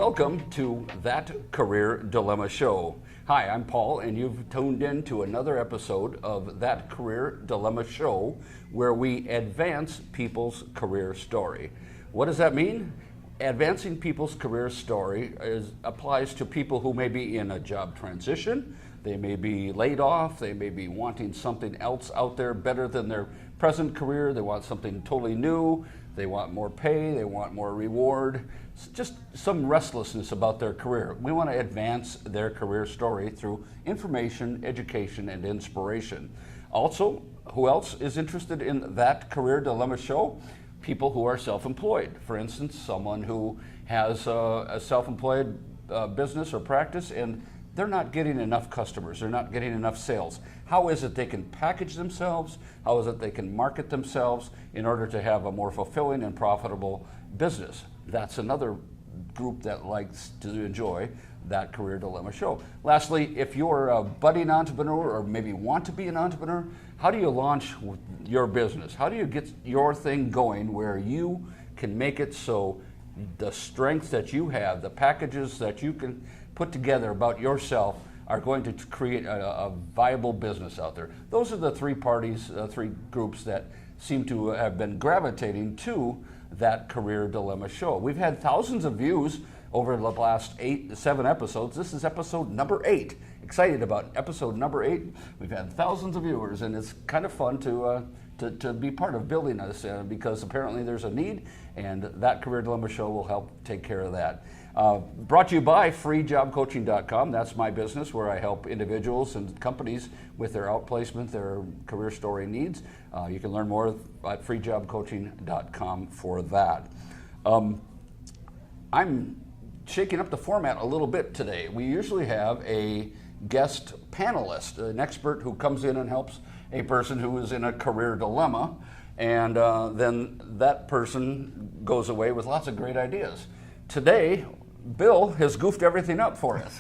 welcome to That Career Dilemma Show. Hi, I'm Paul, and you've tuned in to another episode of That Career Dilemma Show, where we advance people's career story. What does that mean? Advancing people's career story applies to people who may be in a job transition, they may be laid off, they may be wanting something else out there better than their present career, they want something totally new, they want more pay, they want more reward, just some restlessness about their career. We want to advance their career story through information, education, and inspiration. Also, who else is interested in That Career Dilemma Show? People who are self-employed. For instance, someone who has a self-employed business or practice and they're not getting enough customers, they're not getting enough sales. How is it they can package themselves? How is it they can market themselves in order to have a more fulfilling and profitable business? That's another group that likes to enjoy That Career Dilemma Show. Lastly, if you're a budding entrepreneur or maybe want to be an entrepreneur, how do you launch your business? How do you get your thing going where you can make it so the strengths that you have, the packages that you can put together about yourself are going to create a viable business out there? Those are the three groups that seem to have been gravitating to That Career Dilemma Show. We've had thousands of views over the last 7 episodes. This is episode number 8. Excited about episode number 8. We've had thousands of viewers, and it's kind of fun to be part of building this because apparently there's a need, and That Career Dilemma Show will help take care of that. Brought to you by freejobcoaching.com. That's my business where I help individuals and companies with their outplacement, their career story needs. You can learn more at freejobcoaching.com for that. I'm shaking up the format a little bit today. We usually have a guest panelist, an expert who comes in and helps a person who is in a career dilemma, and then that person goes away with lots of great ideas. Today, Bill has goofed everything up for us.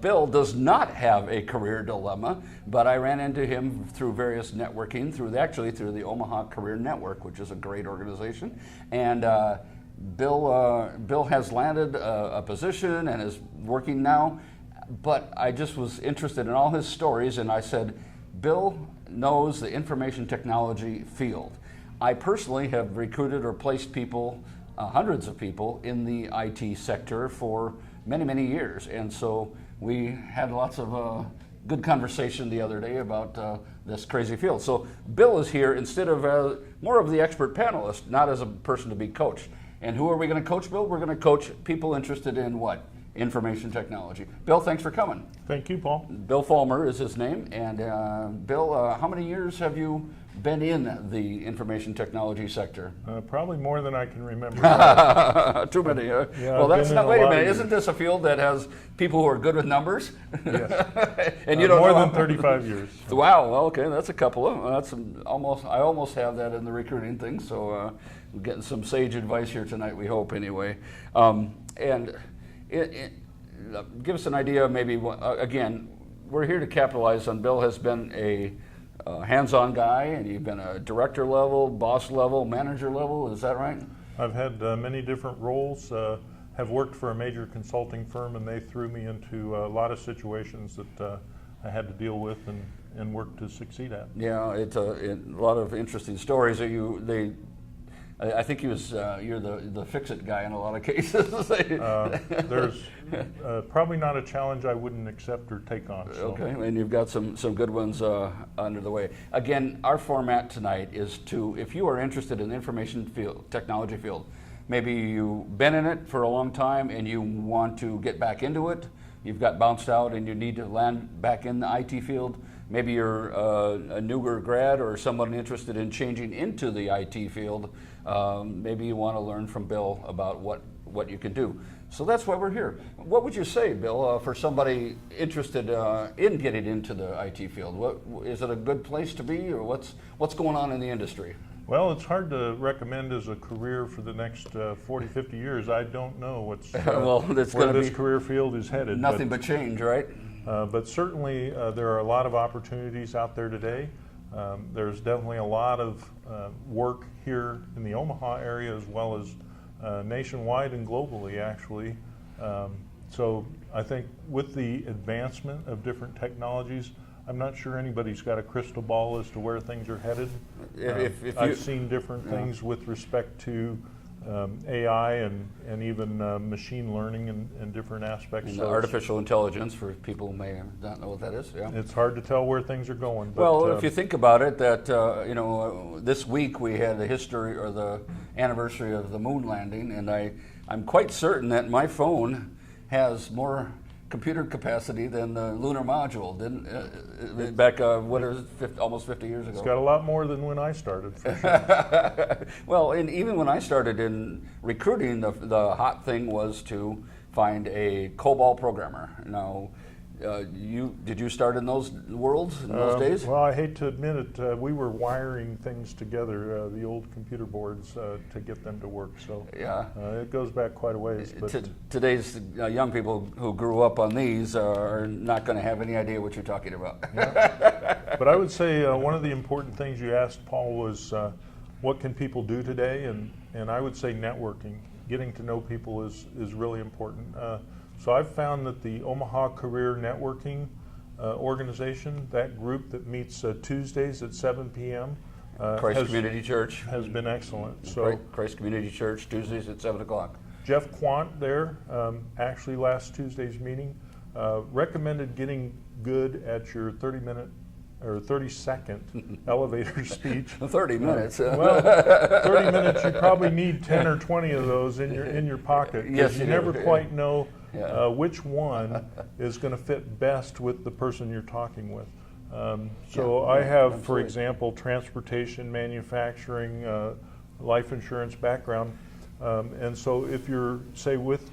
Bill does not have a career dilemma, but I ran into him through various networking, through the Omaha Career Network, which is a great organization. And Bill has landed a position and is working now, but I just was interested in all his stories, and I said, Bill knows the information technology field. I personally have recruited or placed people, hundreds of people in the IT sector for many, many years. And so we had lots of good conversation the other day about this crazy field. So Bill is here instead of more of the expert panelist, not as a person to be coached. And who are we going to coach, Bill? We're going to coach people interested in what? Information technology. Bill, thanks for coming. Thank you, Paul. Bill Follmer is his name. And Bill, how many years have you been in the information technology sector? Probably more than I can remember. Too many. Yeah, well, that's not. Wait a minute. Isn't this a field that has people who are good with numbers? Yes. And you don't more know than 35 years. So. Wow. Well, okay, that's a couple of. That's almost. I almost have that in the recruiting thing. So we're getting some sage advice here tonight. We hope anyway. Give us an idea. Maybe again, we're here to capitalize on. Bill has been a hands-on guy, and you've been a director level, boss level, manager level. Is that right? I've had many different roles. Have worked for a major consulting firm, and they threw me into a lot of situations that I had to deal with and work to succeed at. Yeah, it's a lot of interesting stories. I think you're the fix-it guy in a lot of cases. There's probably not a challenge I wouldn't accept or take on. So. Okay, and you've got some good ones under the way. Again, our format tonight is if you are interested in the information field, technology field, maybe you've been in it for a long time and you want to get back into it, you've got bounced out and you need to land back in the IT field, maybe you're a newer grad or someone interested in changing into the IT field, maybe you want to learn from Bill about what you can do. So that's why we're here. What would you say, Bill, for somebody interested in getting into the IT field? Is it a good place to be, or what's going on in the industry? Well, it's hard to recommend as a career for the next 40, 50 years. I don't know where this career field is headed. Nothing but change, right? But certainly there are a lot of opportunities out there today. There's definitely a lot of work here in the Omaha area as well as nationwide and globally, actually. So I think with the advancement of different technologies, I'm not sure anybody's got a crystal ball as to where things are headed. I've seen different things with respect to AI and even machine learning and different aspects. And artificial intelligence, for people who may not know what that is. Yeah. It's hard to tell where things are going. But, well, if you think about it, that this week we had the history or the anniversary of the moon landing, and I'm quite certain that my phone has more computer capacity than the lunar module didn't back almost 50 years ago. It's got a lot more than when I started, for sure. Well, and even when I started in recruiting, the hot thing was to find a COBOL programmer. Now, did you start in those worlds in those days? Well, I hate to admit it, we were wiring things together, the old computer boards, to get them to work. So yeah, it goes back quite a ways. But today's young people who grew up on these are not going to have any idea what you're talking about. Yeah. But I would say one of the important things you asked, Paul, was what can people do today? And I would say networking. Getting to know people is really important. So I've found that the Omaha Career Networking organization, that group that meets Tuesdays at 7 p.m. Christ Community Church has been excellent. So Christ Community Church, Tuesdays at 7 o'clock. Jeff Quant there, actually last Tuesday's meeting, recommended getting good at your 30-minute or 30-second elevator speech. 30 minutes. Well, 30 minutes, you probably need 10 or 20 of those in your pocket. Yes, you never quite know which one is going to fit best with the person you're talking with. I have, for example, transportation, manufacturing, life insurance background. And so if you're, say, with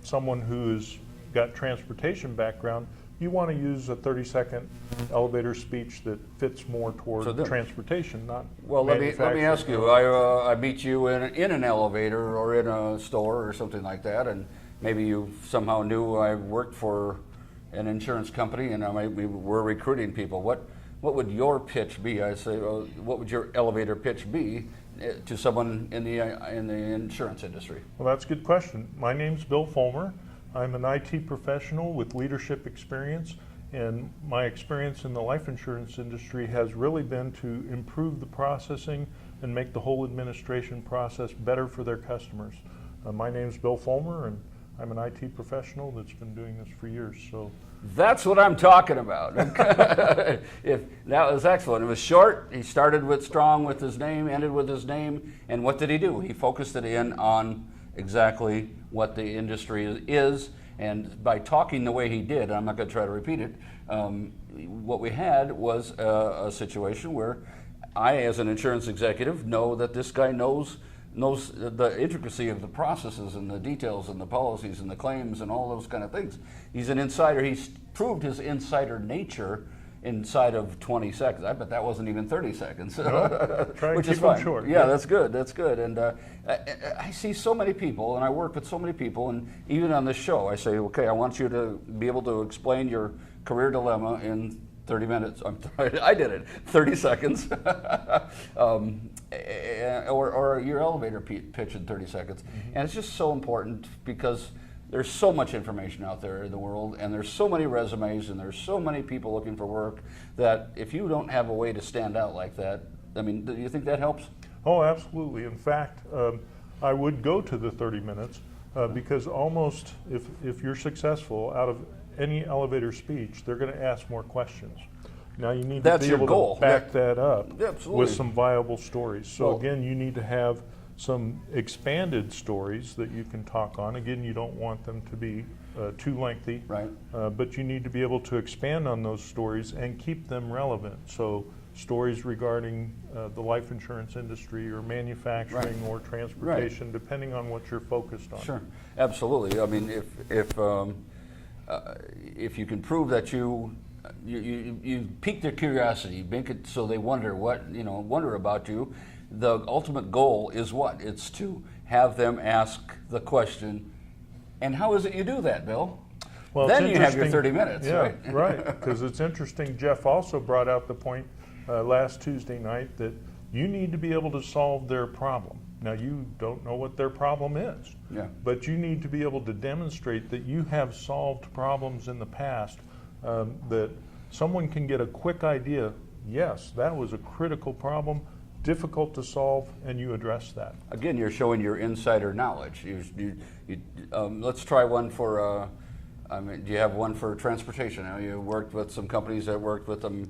someone who's got transportation background, you want to use a 30-second elevator speech that fits more toward transportation, not manufacturing. Let me ask you. I meet you in an elevator or in a store or something like that, and maybe you somehow knew I worked for an insurance company, and we were recruiting people. What would your pitch be? I say, what would your elevator pitch be to someone in the insurance industry? Well, that's a good question. My name's Bill Follmer. I'm an IT professional with leadership experience, and my experience in the life insurance industry has really been to improve the processing and make the whole administration process better for their customers. My name's Bill Follmer, and I'm an IT professional that's been doing this for years. So that's what I'm talking about. That was excellent. It was short. He started strong with his name, ended with his name, and what did he do? He focused it in on exactly what the industry is, and by talking the way he did, and I'm not going to try to repeat it, what we had was a situation where I, as an insurance executive, know that this guy knows the intricacy of the processes and the details and the policies and the claims and all those kind of things. He's an insider. He's proved his insider nature inside of 20 seconds. I bet that wasn't even 30 seconds. No, which is fine. Short. Yeah, that's good. That's good. And I see so many people, and I work with so many people, and even on this show, I say, okay, I want you to be able to explain your career dilemma in 30 minutes. I did it. 30 seconds. Or your elevator pitch in 30 seconds. Mm-hmm. And it's just so important because there's so much information out there in the world, and there's so many resumes, and there's so many people looking for work, that if you don't have a way to stand out like that, I mean, do you think that helps? Oh, absolutely. In fact, I would go to the 30 minutes because almost, if you're successful, out of any elevator speech, they're going to ask more questions. Now you need to be able to back that up with some viable stories. So again, you need to have some expanded stories that you can talk on. Again, you don't want them to be too lengthy, right? But you need to be able to expand on those stories and keep them relevant. So stories regarding the life insurance industry or manufacturing or transportation, depending on what you're focused on. Sure, absolutely. I mean, if you can prove that you pique their curiosity, make it so they wonder about you. The ultimate goal is what? It's to have them ask the question, and how is it you do that, Bill? Well, then you have your 30 minutes, right? Yeah, right, because it's interesting. Jeff also brought out the point last Tuesday night that you need to be able to solve their problem. Now, you don't know what their problem is, but you need to be able to demonstrate that you have solved problems in the past, that someone can get a quick idea, yes, that was a critical problem, difficult to solve, and you address that. Again, you're showing your insider knowledge. Let's try one for, do you have one for transportation? You worked with some companies that worked with them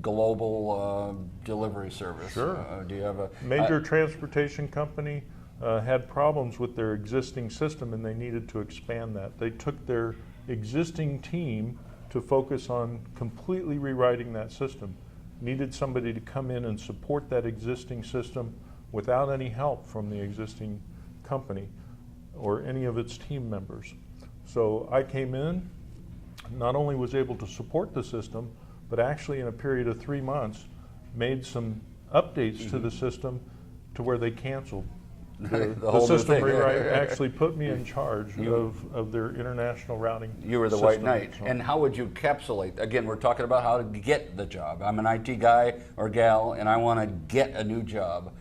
global delivery service. Sure. Do you have a major transportation company had problems with their existing system and they needed to expand that. They took their existing team to focus on completely rewriting that system. Needed somebody to come in and support that existing system without any help from the existing company or any of its team members. So I came in, not only was able to support the system, but actually in a period of 3 months made some updates to the system to where they canceled. The system rewrite actually put me in charge of their international routing. You were the white knight. And how would you encapsulate? Again, we're talking about how to get the job. I'm an IT guy or gal, and I want to get a new job.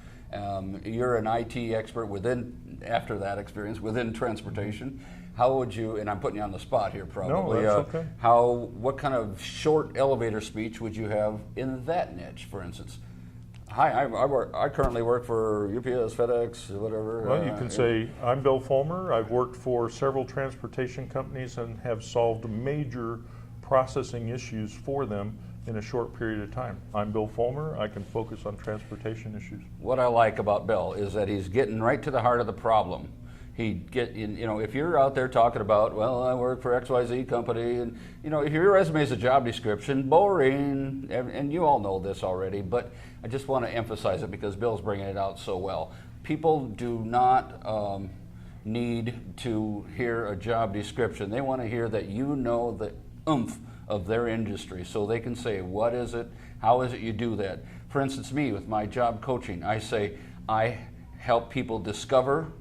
You're an IT expert after that experience, within transportation. How would you, and I'm putting you on the spot here probably. No, that's okay. What kind of short elevator speech would you have in that niche, for instance? Hi, I currently work for UPS, FedEx, whatever. Well, you can say, I'm Bill Follmer. I've worked for several transportation companies and have solved major processing issues for them in a short period of time. I'm Bill Follmer. I can focus on transportation issues. What I like about Bill is that he's getting right to the heart of the problem. If you're out there talking about, well, I work for XYZ company, and if your resume is a job description, boring, and you all know this already, but I just want to emphasize it because Bill's bringing it out so well. People do not need to hear a job description. They want to hear that you know the oomph of their industry, so they can say, what is it? How is it you do that? For instance, me with my job coaching, I say I help people discover,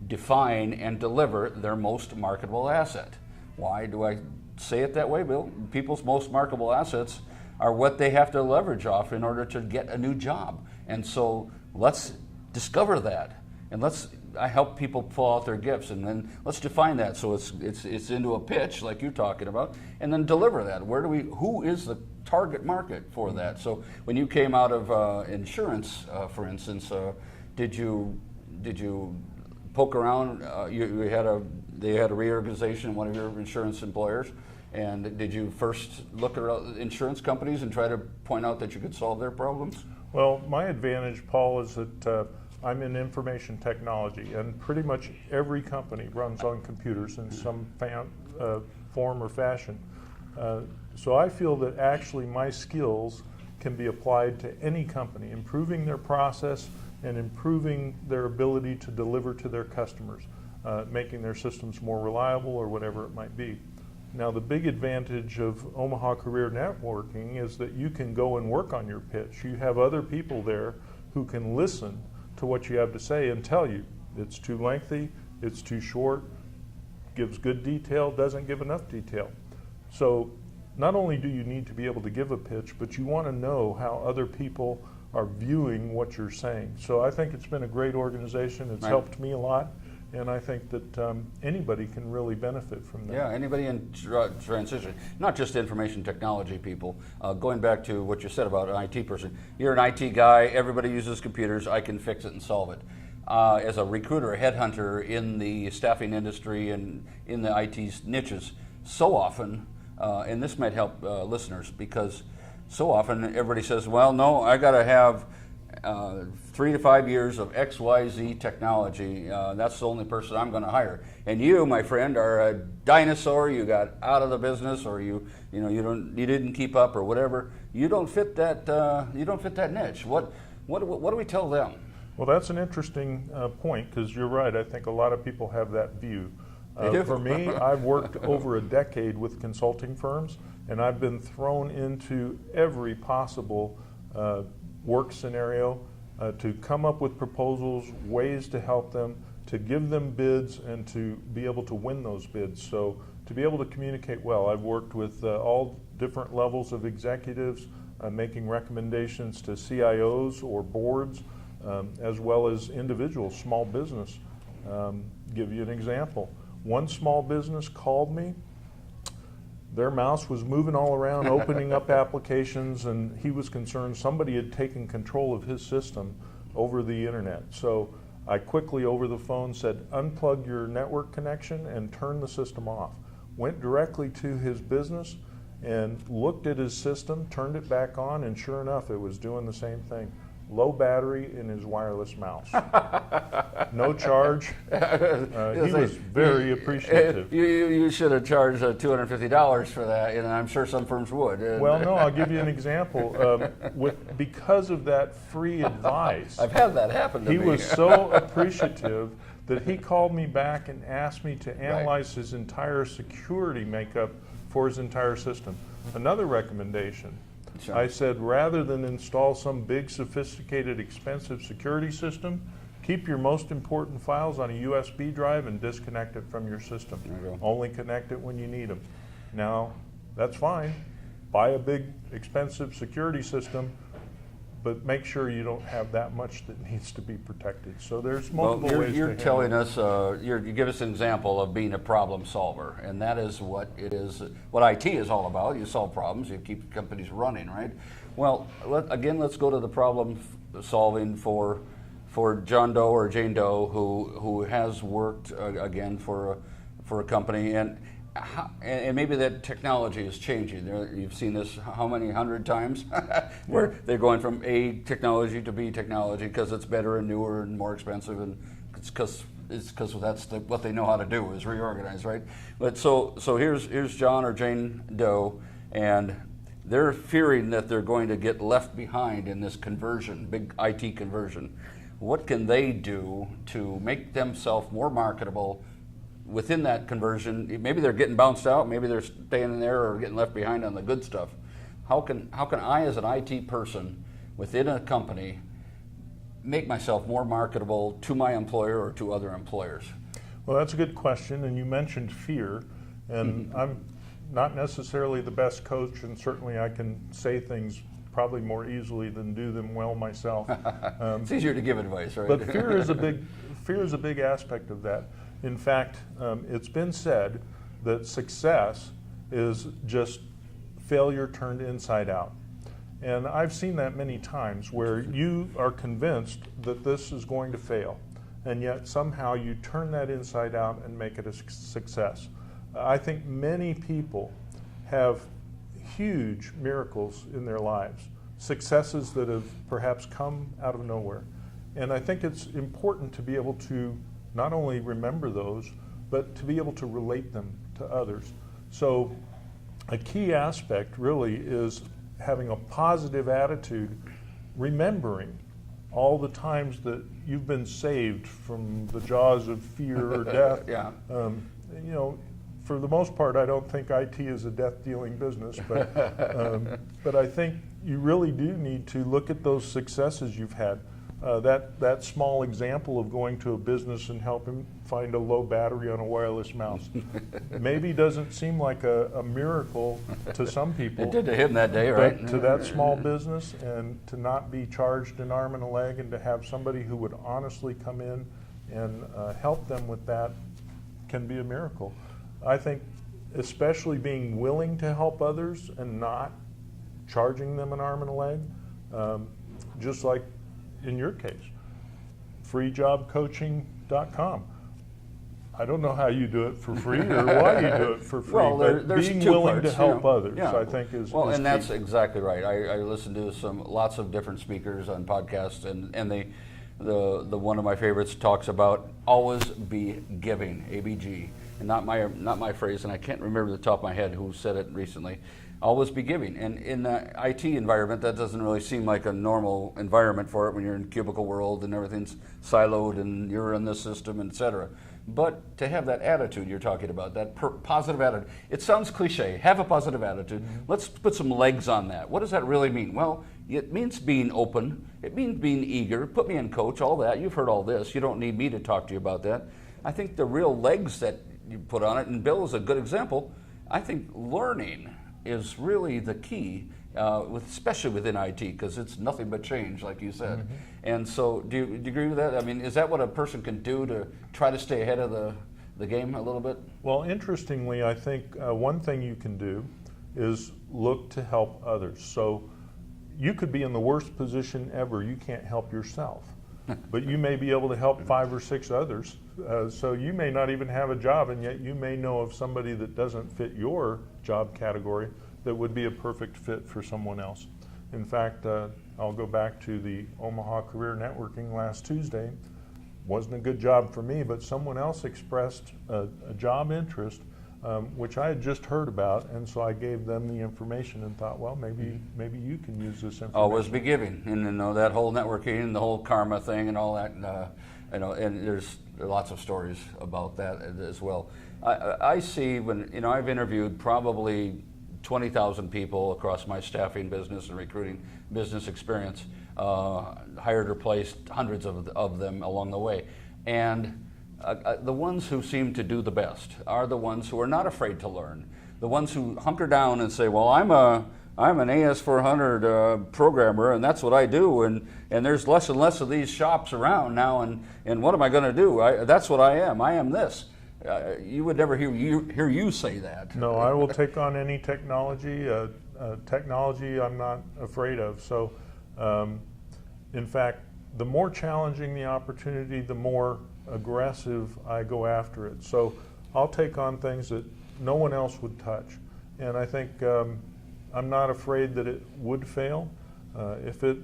define, and deliver their most marketable asset. Why do I say it that way, Bill? People's most marketable assets are what they have to leverage off in order to get a new job. And so let's discover that, and I help people pull out their gifts, and then let's define that so it's into a pitch like you're talking about, and then deliver that. Who is the target market for that? So when you came out of insurance, for instance, did you poke around? They had a reorganization in one of your insurance employers, and did you first look at insurance companies and try to point out that you could solve their problems? Well, my advantage, Paul, is that I'm in information technology, and pretty much every company runs on computers in some form or fashion. So I feel that actually my skills can be applied to any company, improving their process and improving their ability to deliver to their customers, making their systems more reliable or whatever it might be. Now, the big advantage of Omaha Career Networking is that you can go and work on your pitch. You have other people there who can listen to what you have to say and tell you it's too lengthy, it's too short, gives good detail, doesn't give enough detail. So not only do you need to be able to give a pitch, but you want to know how other people are viewing what you're saying. So I think it's been a great organization. It's helped me a lot, and I think that anybody can really benefit from that. Yeah, anybody in transition, not just information technology people. Going back to what you said about an IT person, you're an IT guy, everybody uses computers, I can fix it and solve it. As a recruiter, a headhunter in the staffing industry and in the IT niches, so often, and this might help listeners, because so often everybody says, well, no, I got to have 3 to 5 years of XYZ technology. That's the only person I'm going to hire. And you, my friend, are a dinosaur. You got out of the business, or you didn't keep up, or whatever. You don't fit that. You don't fit that niche. What do we tell them? Well, that's an interesting point, because you're right. I think a lot of people have that view. For me, I've worked over a decade with consulting firms, and I've been thrown into every possible work scenario to come up with proposals, ways to help them, to give them bids, and to be able to win those bids. So to be able to communicate well, I've worked with all different levels of executives, making recommendations to CIOs or boards, as well as individuals, small business. Give you an example. One small business called me. Their mouse was moving all around, opening up applications, and he was concerned somebody had taken control of his system over the internet. So I quickly over the phone said, unplug your network connection and turn the system off. Went directly to his business and looked at his system, turned it back on, and sure enough, it was doing the same thing. Low battery in his wireless mouse. No charge. He was very appreciative. You should have charged $250 for that, and I'm sure some firms would. Well, no, I'll give you an example. Because of that free advice, I've had that happen to me. He was so appreciative that he called me back and asked me to analyze his entire security makeup for his entire system. Another recommendation. Sure. I said, rather than install some big, sophisticated, expensive security system, keep your most important files on a USB drive and disconnect it from your system. There you go. Only connect it when you need them. Now, that's fine. Buy a big, expensive security system, but make sure you don't have that much that needs to be protected. So there's multiple ways you're to telling handle us, you give us an example of being a problem solver, and that is what it is, what IT is all about. You solve problems, you keep companies running, right? Well, let's go to the problem solving for John Doe or Jane Doe who has worked again for a company, and maybe that technology is changing. You've seen this how many 100 times, where they're going from A technology to B technology because it's better and newer and more expensive, and it's because that's what they know how to do is reorganize, right? But so here's John or Jane Doe, and they're fearing that they're going to get left behind in this conversion, big IT conversion. What can they do to make themselves more marketable within that conversion? Maybe they're getting bounced out, maybe they're staying in there or getting left behind on the good stuff. How can I, as an IT person within a company, make myself more marketable to my employer or to other employers? Well, that's a good question, and you mentioned fear, and I'm not necessarily the best coach, and certainly I can say things probably more easily than do them well myself. It's easier to give advice, right? But fear is a big aspect of that. In fact, it's been said that success is just failure turned inside out. And I've seen that many times where you are convinced that this is going to fail, and yet somehow you turn that inside out and make it a success. I think many people have huge miracles in their lives, successes that have perhaps come out of nowhere. And I think it's important to be able to not only remember those, but to be able to relate them to others. So a key aspect really is having a positive attitude, remembering all the times that you've been saved from the jaws of fear or death. Yeah. You know, for the most part, I don't think IT is a death-dealing business, but I think you really do need to look at those successes you've had. That small example of going to a business and helping find a low battery on a wireless mouse maybe doesn't seem like a miracle to some people. It did to him that day, right? But to that small business, and to not be charged an arm and a leg, and to have somebody who would honestly come in and help them with that can be a miracle. I think especially being willing to help others and not charging them an arm and a leg, just like in your case, freejobcoaching.com. I don't know how you do it for free or why you do it for free, well, but there's being two willing parts, to help others, yeah. I think is well, is and key. that's exactly right. I listen to lots of different speakers on podcasts, and the one of my favorites talks about always be giving, ABG, and not my phrase, and I can't remember the top of my head who said it recently. Always be giving, and in the IT environment, that doesn't really seem like a normal environment for it when you're in cubicle world and everything's siloed and you're in this system, etc. But to have that attitude you're talking about, that positive attitude, it sounds cliche. Have a positive attitude. Let's put some legs on that. What does that really mean? Well, it means being open. It means being eager. Put me in, coach. All that. You've heard all this. You don't need me to talk to you about that. I think the real legs that you put on it, and Bill is a good example. I think learning is really the key, especially within IT, because it's nothing but change, like you said. And so, do you agree with that? I mean, is that what a person can do to try to stay ahead of the game a little bit? Well, interestingly, I think one thing you can do is look to help others. So you could be in the worst position ever. You can't help yourself, but you may be able to help 5 or 6 others. So you may not even have a job, and yet you may know of somebody that doesn't fit your job category that would be a perfect fit for someone else. In fact, I'll go back to the Omaha Career Networking last Tuesday. Wasn't a good job for me, but someone else expressed a job interest, which I had just heard about, and so I gave them the information and thought, well, maybe you can use this information. Always be giving, and that whole networking, and the whole karma thing, and all that. And there's lots of stories about that as well. I see when I've interviewed probably 20,000 people across my staffing business and recruiting business experience, hired or placed hundreds of them along the way. And the ones who seem to do the best are the ones who are not afraid to learn. The ones who hunker down and say, well, I'm an AS400 programmer, and that's what I do, and there's less and less of these shops around now, and what am I going to do? That's what I am this. You would never hear you say that. No, I will take on any technology. Technology I'm not afraid of. So, in fact, the more challenging the opportunity, the more aggressive I go after it. So I'll take on things that no one else would touch. And I think I'm not afraid that it would fail. If it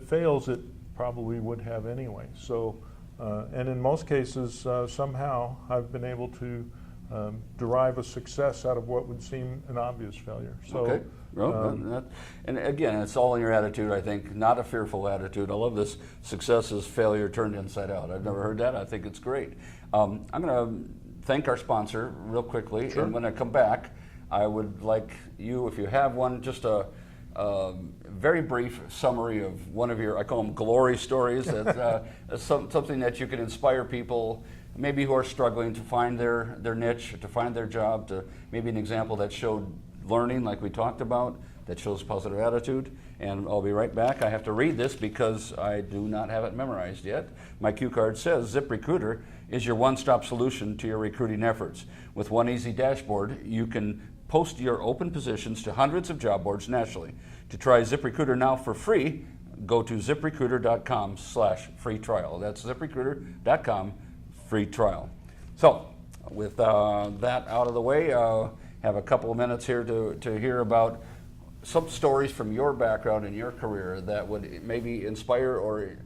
fails, it probably would have anyway. So. And in most cases, somehow I've been able to derive a success out of what would seem an obvious failure. So, okay. Well, and again, it's all in your attitude, I think, not a fearful attitude. I love this: success is failure turned inside out. I've never heard that. I think it's great. I'm going to thank our sponsor real quickly, Sure. And when I come back, I would like you, if you have one, just a very brief summary of one of your, I call them glory stories, that something that you can inspire people, maybe who are struggling to find their niche, to find their job, to maybe an example that showed learning like we talked about, that shows positive attitude. And I'll be right back. I have to read this because I do not have it memorized yet. My cue card says, ZipRecruiter is your one-stop solution to your recruiting efforts. With one easy dashboard, you can post your open positions to hundreds of job boards nationally. To try ZipRecruiter now for free, go to ziprecruiter.com/free trial. That's ziprecruiter.com free trial. So, with that out of the way, have a couple of minutes here to hear about some stories from your background and your career that would maybe inspire or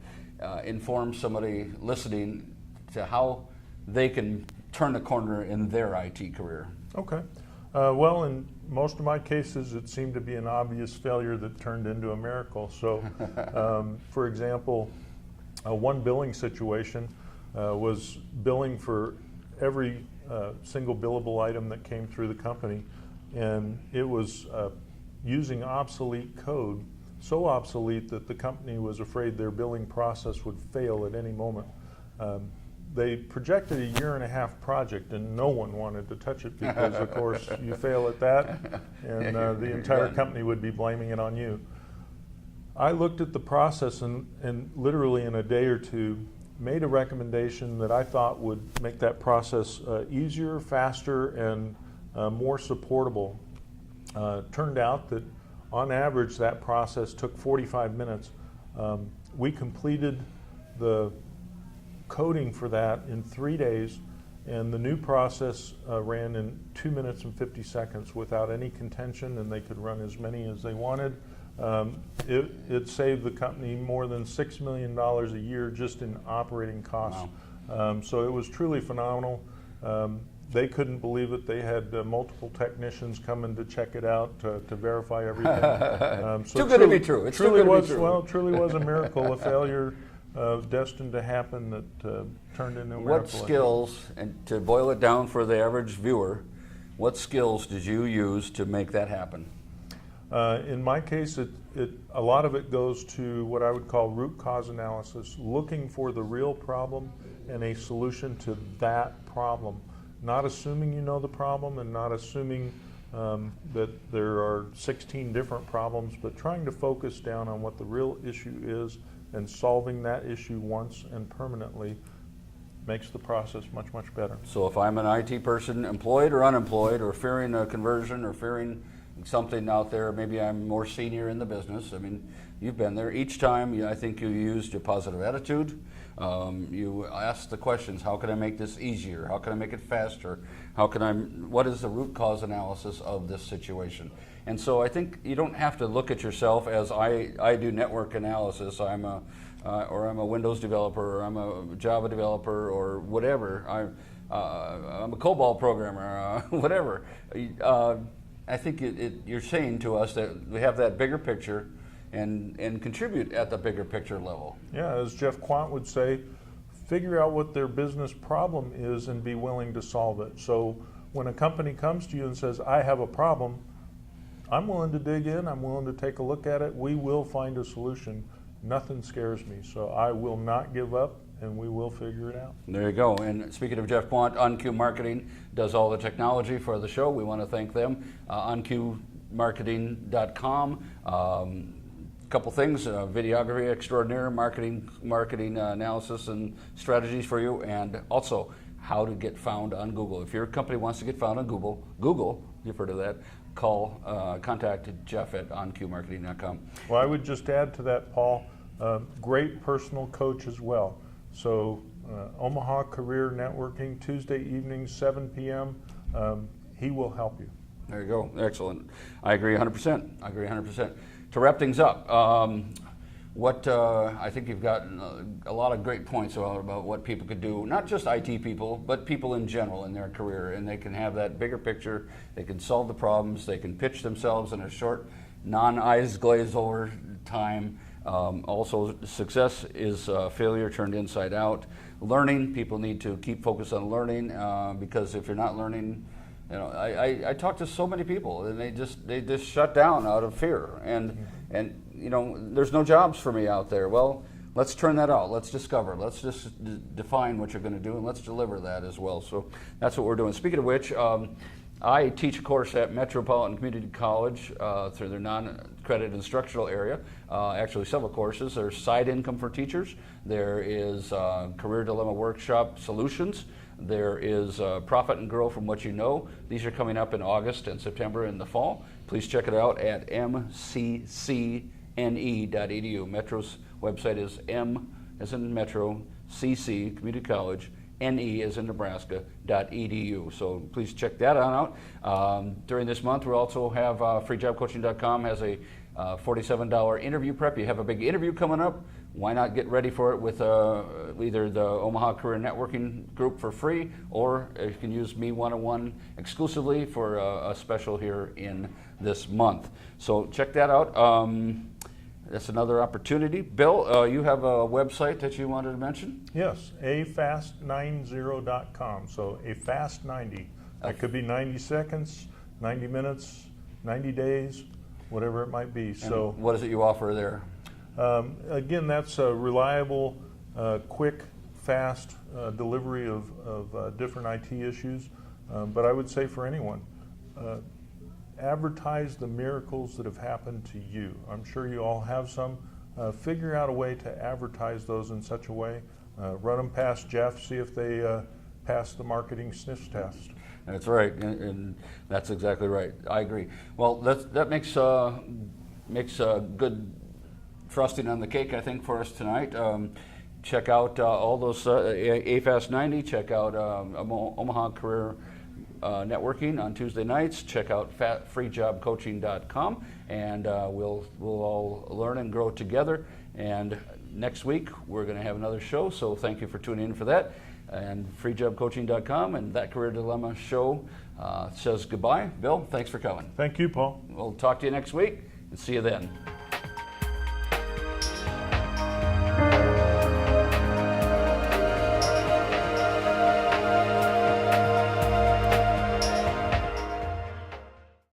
inform somebody listening to how they can turn the corner in their IT career. Okay. Well, in most of my cases, it seemed to be an obvious failure that turned into a miracle. So, for example, one billing situation was billing for every single billable item that came through the company, and it was using obsolete code, so obsolete that the company was afraid their billing process would fail at any moment. They projected a 1.5-year project, and no one wanted to touch it because, of course, you fail at that, and the entire company would be blaming it on you. I looked at the process and literally in a day or two made a recommendation that I thought would make that process easier, faster, and more supportable. Turned out that on average that process took 45 minutes. We completed the coding for that in 3 days, and the new process ran in 2 minutes and 50 seconds without any contention, and they could run as many as they wanted. It saved the company more than $6 million a year just in operating costs. Wow. So it was truly phenomenal. They couldn't believe it. They had multiple technicians coming to check it out to verify everything. So too good to be true. It truly was, well, it truly was a miracle, a failure destined to happen that turned into a miracle. What skills, and to boil it down for the average viewer, what skills did you use to make that happen? In my case, a lot of it goes to what I would call root cause analysis, looking for the real problem and a solution to that problem. Not assuming you know the problem and not assuming that there are 16 different problems, but trying to focus down on what the real issue is and solving that issue once and permanently makes the process much, much better. So if I'm an IT person, employed or unemployed, or fearing a conversion or fearing something out there, maybe I'm more senior in the business. I mean, you've been there. Each time, I think you used a positive attitude. You asked the questions, how can I make this easier? How can I make it faster? What is the root cause analysis of this situation? And so I think you don't have to look at yourself as I do network analysis. I'm a Windows developer, or I'm a Java developer, or whatever. I'm a COBOL programmer, whatever. I think you're saying to us that we have that bigger picture and contribute at the bigger picture level. Yeah, as Jeff Quant would say, figure out what their business problem is and be willing to solve it. So when a company comes to you and says, I have a problem, I'm willing to dig in, I'm willing to take a look at it, we will find a solution. Nothing scares me, so I will not give up, and we will figure it out. There you go. And speaking of Jeff Quant, OnQ Marketing does all the technology for the show. We want to thank them. OnQMarketing.com. Couple things, videography extraordinaire, marketing analysis and strategies for you, and also how to get found on Google. If your company wants to get found on Google, you've heard of that, contact Jeff at OnQMarketing.com. Well, I would just add to that, Paul, great personal coach as well. So Omaha Career Networking, Tuesday evenings, 7 p.m. He will help you. There you go. Excellent. I agree 100%. To wrap things up, I think you've gotten a lot of great points about what people could do, not just IT people, but people in general in their career, and they can have that bigger picture, they can solve the problems, they can pitch themselves in a short, non-eyes glazed over time. Also, success is failure turned inside out. Learning, people need to keep focused on learning, because if you're not learning, I talk to so many people, and they just shut down out of fear, and there's no jobs for me out there. Well, let's turn that out. Let's discover. Let's just define what you're going to do, and let's deliver that as well. So that's what we're doing. Speaking of which, I teach a course at Metropolitan Community College through their non-accredited instructional area. Actually, several courses. There's Side Income for Teachers. There is Career Dilemma Workshop Solutions. There is Profit and Grow from What You Know. These are coming up in August and September in the fall. Please check it out at mccne.edu. Metro's website is M as in Metro, CC, Community College, NE as in Nebraska.edu. So please check that out. During this month, we also have freejobcoaching.com has a $47 interview prep. You have a big interview coming up. Why not get ready for it with either the Omaha Career Networking group for free, or you can use me one-on-one exclusively for a special here in this month. So check that out. That's another opportunity. Bill, you have a website that you wanted to mention? Yes, afast90.com. So afast90. That could be 90 seconds, 90 minutes, 90 days, whatever it might be. So what is it you offer there? Again, that's a reliable, quick, fast delivery of different IT issues. But I would say for anyone, advertise the miracles that have happened to you. I'm sure you all have some. Figure out a way to advertise those in such a way. Run them past Jeff, see if they pass the marketing sniff test. That's right, and that's exactly right. I agree. Well, that makes good frosting on the cake, I think, for us tonight. Check out all those AFAST 90. Check out Omaha Career Networking on Tuesday nights. Check out freejobcoaching.com, and we'll all learn and grow together. And next week we're going to have another show. So thank you for tuning in for that. And freejobcoaching.com and That Career Dilemma show says goodbye. Bill, thanks for coming. Thank you, Paul. We'll talk to you next week and see you then.